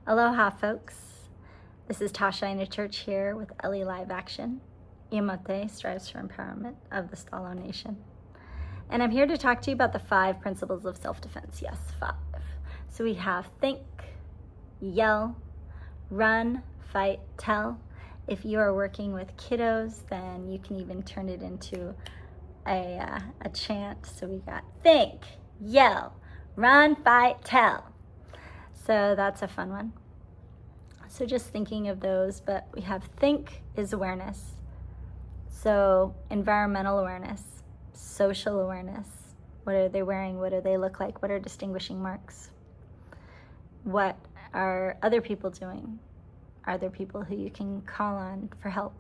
Aloha, folks. This is Tasha Ina Church here with Ellie Live Action. Iamate strives for empowerment of the Stalo Nation. And I'm here to talk to you about the 5 principles of self-defense. Yes, 5. So we have think, yell, run, fight, tell. If you are working with kiddos, then you can even turn it into a chant. So we got think, yell, run, fight, tell. So that's a fun one. So just thinking of those, but we have think is awareness. So environmental awareness, social awareness. What are they wearing? What do they look like? What are distinguishing marks? What are other people doing? Are there people who you can call on for help?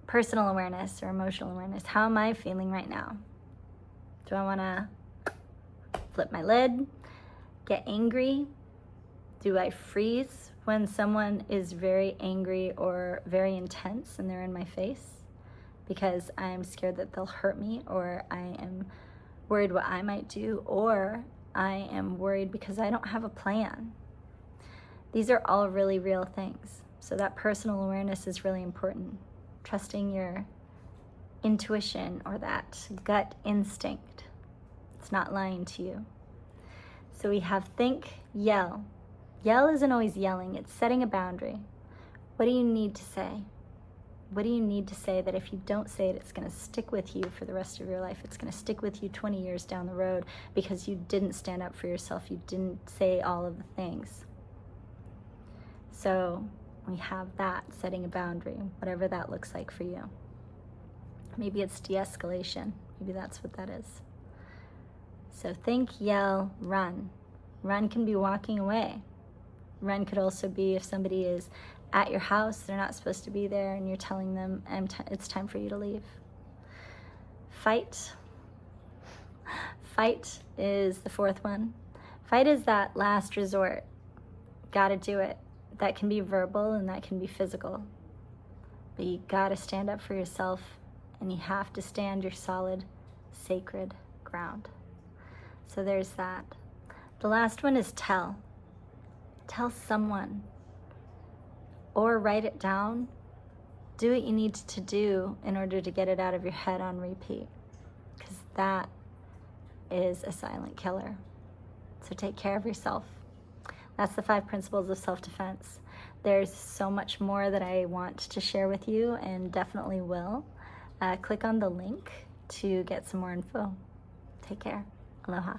Personal awareness or emotional awareness. How am I feeling right now? Do I want to flip my lid? Get angry? Do I freeze when someone is very angry or very intense and they're in my face because I'm scared that they'll hurt me, or I am worried what I might do, or I am worried because I don't have a plan? These are all really real things. So that personal awareness is really important. Trusting your intuition or that gut instinct. It's not lying to you. So we have think, yell. Yell isn't always yelling, it's setting a boundary. What do you need to say? What do you need to say that if you don't say it, it's going to stick with you for the rest of your life? It's going to stick with you 20 years down the road because you didn't stand up for yourself. You didn't say all of the things. So we have that, setting a boundary, whatever that looks like for you. Maybe it's de-escalation. Maybe that's what that is. So think, yell, run. Run can be walking away. Run could also be if somebody is at your house, they're not supposed to be there, and you're telling them it's time for you to leave. Fight. Fight is the 4th one. Fight is that last resort. Gotta do it. That can be verbal and that can be physical. But you gotta stand up for yourself, and you have to stand your solid, sacred ground. So there's that. The last one is tell. Tell someone. Or write it down. Do what you need to do in order to get it out of your head on repeat. Because that is a silent killer. So take care of yourself. That's the 5 principles of self-defense. There's so much more that I want to share with you, and definitely will. Click on the link to get some more info. Take care. Aloha.